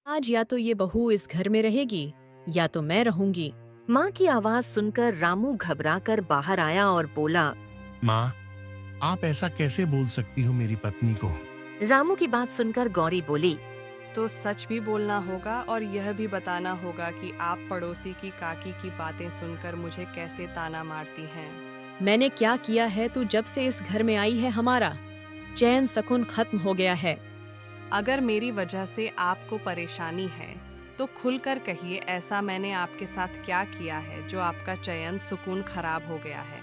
आज या तो ये बहू इस घर में रहेगी या तो मैं रहूंगी। माँ की आवाज सुनकर रामू घबराकर बाहर आया और बोला। माँ, आप ऐसा कैसे बोल सकती हो मेरी पत्नी को? रामू की बात सुनकर गौरी बोली। तो सच भी बोलना होगा और यह भी बताना होगा कि आप पड़ोसी की काकी की बातें सुनकर मुझे कैसे ताना मारती हैं। मैंने क्या किया है? तू जब से इस घर में आई है हमारा चैन सुकून खत्म हो गया है। अगर मेरी वजह से आपको परेशानी है तो खुलकर कहिए, ऐसा मैंने आपके साथ क्या किया है जो आपका चैन सुकून खराब हो गया है।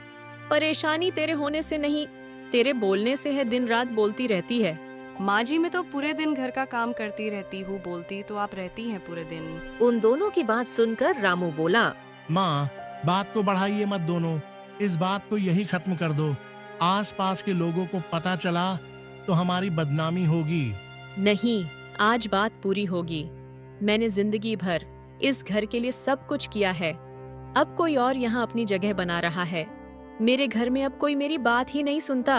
परेशानी तेरे होने से नहीं, तेरे बोलने से है। दिन रात बोलती रहती है। माँ जी, मैं तो पूरे दिन घर का काम करती रहती हूँ, बोलती तो आप रहती हैं पूरे दिन। उन दोनों की बात सुनकर रामू बोला। माँ, बात को बढ़ाइए मत दोनों, इस बात को यही खत्म कर दो। आसपास के लोगों को पता चला तो हमारी बदनामी होगी। नहीं, आज बात पूरी होगी। मैंने जिंदगी भर इस घर के लिए सब कुछ किया है। अब कोई और यहाँ अपनी जगह बना रहा है। मेरे घर में अब कोई मेरी बात ही नहीं सुनता।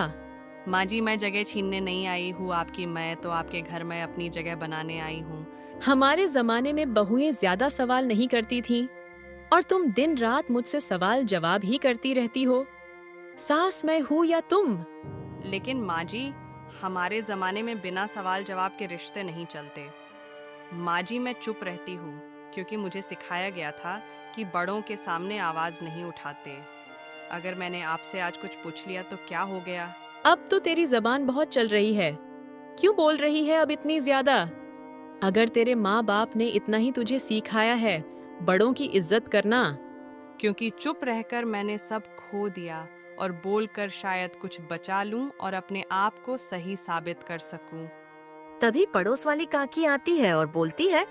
माँ जी, मैं जगह छीनने नहीं आई हूँ आपकी, मैं तो आपके घर में अपनी जगह बनाने आई हूँ। हमारे जमाने में बहुएं ज्यादा सवाल नहीं करती थीं और तुम दिन रात मुझसे सवाल जवाब ही करती रहती हो। सास मैं हूँ या तुम? लेकिन माँ जी, हमारे जमाने में बिना सवाल जवाब के रिश्ते नहीं चलते। माँ जी, मैं चुप रहती हूँ क्योंकि मुझे सिखाया गया था कि बड़ों के सामने आवाज नहीं उठाते। अगर मैंने आपसे आज कुछ पूछ लिया तो क्या हो गया? अब तो तेरी जबान बहुत चल रही है। क्यों बोल रही है अब इतनी ज्यादा? अगर तेरे माँ बाप ने इतना ही तुझे सिखाया है बड़ों की इज्जत करना। क्योंकि चुप रहकर मैंने सब खो दिया और बोलकर शायद कुछ बचा लूं और अपने आप को सही साबित कर सकूं। तभी पड़ोस वाली काकी आती है और बोलती है।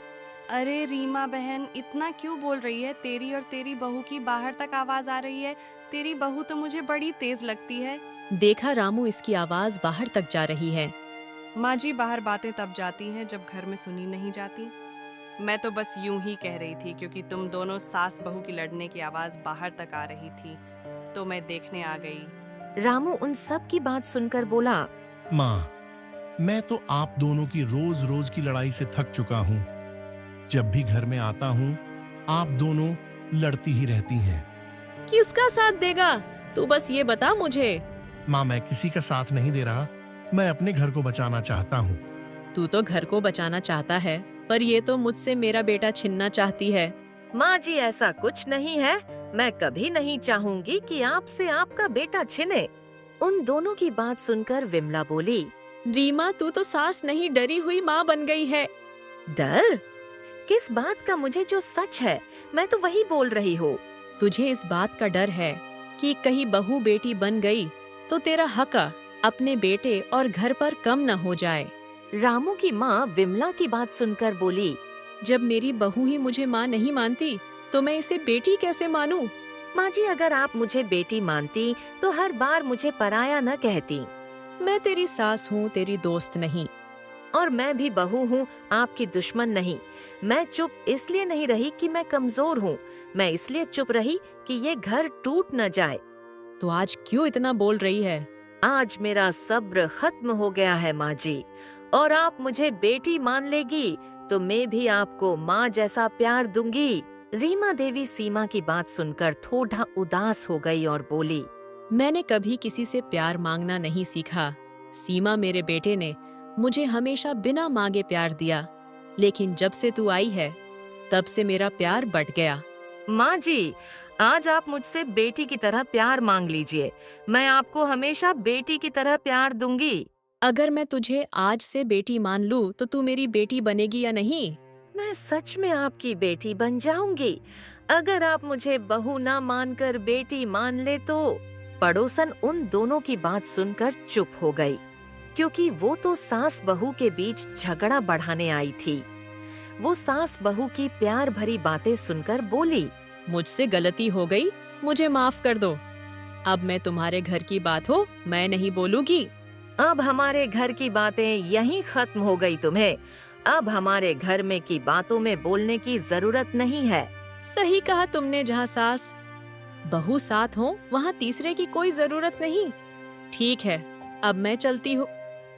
अरे रीमा बहन, इतना क्यों बोल रही है? तेरी और तेरी बहू की बाहर तक आवाज आ रही है। तेरी बहू तो मुझे बड़ी तेज लगती है। देखा रामू, इसकी आवाज बाहर तक जा रही है। माँ जी, बाहर बातें तब जाती हैं जब घर में सुनी नहीं जाती। मैं तो बस यूं ही कह रही थी क्योंकि तुम दोनों सास बहू की लड़ने की आवाज बाहर तक आ रही थी तो मैं देखने आ गई। रामू उन सब की बात सुनकर बोला। माँ, मैं तो आप दोनों की रोज रोज की लड़ाई से थक चुका हूँ। जब भी घर में आता हूँ आप दोनों लड़ती ही रहती हैं। किसका साथ देगा? तू बस ये बता मुझे। माँ, मैं किसी का साथ नहीं दे रहा, मैं अपने घर को बचाना चाहता हूँ। तू तो घर को बचाना चाहता है, पर ये तो मुझसे मेरा बेटा छीनना चाहती है। माँ जी, ऐसा कुछ नहीं है। मैं कभी नहीं चाहूंगी कि आपसे आपका बेटा छिने। उन दोनों की बात सुनकर विमला बोली। रीमा, तू तो सास नहीं डरी हुई माँ बन गई है। डर? किस बात का? मुझे जो सच है मैं तो वही बोल रही हूँ। तुझे इस बात का डर है कि कहीं बहू बेटी बन गई तो तेरा हक अपने बेटे और घर पर कम न हो जाए। रामू की माँ विमला की बात सुनकर बोली। जब मेरी बहू ही मुझे माँ नहीं मानती तो मैं इसे बेटी कैसे मानूं? माँ जी, अगर आप मुझे बेटी मानती तो हर बार मुझे पराया न कहती। मैं तेरी सास हूँ, तेरी दोस्त नहीं। और मैं भी बहू हूँ, आपकी दुश्मन नहीं। मैं चुप इसलिए नहीं रही कि मैं कमजोर हूँ, मैं इसलिए चुप रही कि ये घर टूट न जाए। तो आज क्यों इतना बोल रही है? आज मेरा सब्र खत्म हो गया है माँ जी, और आप मुझे बेटी मान लेगी तो मैं भी आपको माँ जैसा प्यार दूंगी। रीमा देवी सीमा की बात सुनकर थोड़ा उदास हो गई और बोली। मैंने कभी किसी से प्यार मांगना नहीं सीखा। सीमा, मेरे बेटे ने मुझे हमेशा बिना मांगे प्यार दिया, लेकिन जब से तू आई है तब से मेरा प्यार बढ़ गया। माँ जी, आज आप मुझसे बेटी की तरह प्यार मांग लीजिए, मैं आपको हमेशा बेटी की तरह प्यार दूंगी। अगर मैं तुझे आज से बेटी मान लूं तो तू मेरी बेटी बनेगी या नहीं? मैं सच में आपकी बेटी बन जाऊंगी अगर आप मुझे बहू ना मानकर बेटी मान ले तो। पड़ोसन उन दोनों की बात सुनकर चुप हो गई, क्योंकि वो तो सास बहू के बीच झगड़ा बढ़ाने आई थी। वो सास बहू की प्यार भरी बातें सुनकर बोली। मुझसे गलती हो गई, मुझे माफ कर दो। अब मैं तुम्हारे घर की बात हो मैं नहीं बोलूंगी। अब हमारे घर की बातें यहीं खत्म हो गई तुम्हें। अब हमारे घर में की बातों में बोलने की जरूरत नहीं है। सही कहा तुमने, जहाँ सास बहू साथ हो वहाँ तीसरे की कोई जरूरत नहीं। ठीक है, अब मैं चलती हूँ।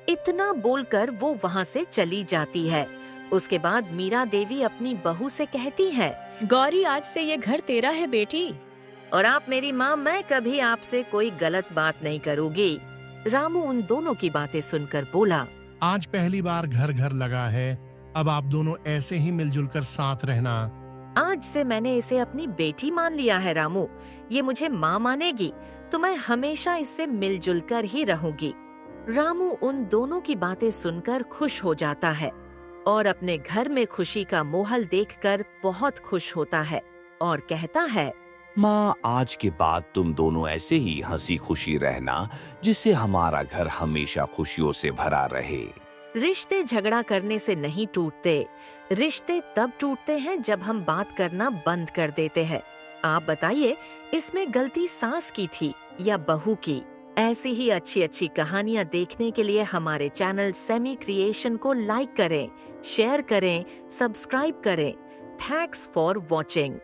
इतना बोलकर वो वहाँ से चली जाती है। उसके बाद मीरा देवी अपनी बहू से कहती है, गौरी, आज से ये घर तेरा है बेटी। और आप मेरी माँ, मैं कभी आपसे कोई गलत बात नहीं करूँगी। रामू उन दोनों की बातें सुनकर बोला, आज पहली बार घर घर लगा है, अब आप दोनों ऐसे ही मिलजुल कर साथ रहना। आज से मैंने इसे अपनी बेटी मान लिया है रामू। ये मुझे माँ मानेगी तो मैं हमेशा इससे मिलजुल कर ही रहूंगी। रामू उन दोनों की बातें सुनकर खुश हो जाता है और अपने घर में खुशी का माहौल देखकर बहुत खुश होता है और कहता है, माँ, आज के बाद तुम दोनों ऐसे ही हंसी खुशी रहना, जिससे हमारा घर हमेशा खुशियों से भरा रहे। रिश्ते झगड़ा करने से नहीं टूटते। रिश्ते तब टूटते हैं जब हम बात करना बंद कर देते हैं। आप बताइए, इसमें गलती सास की थी या बहू की? ऐसी ही अच्छी अच्छी कहानियाँ देखने के लिए हमारे चैनल सेमी क्रिएशन को लाइक करें, शेयर करें, सब्सक्राइब करें। Thanks for watching.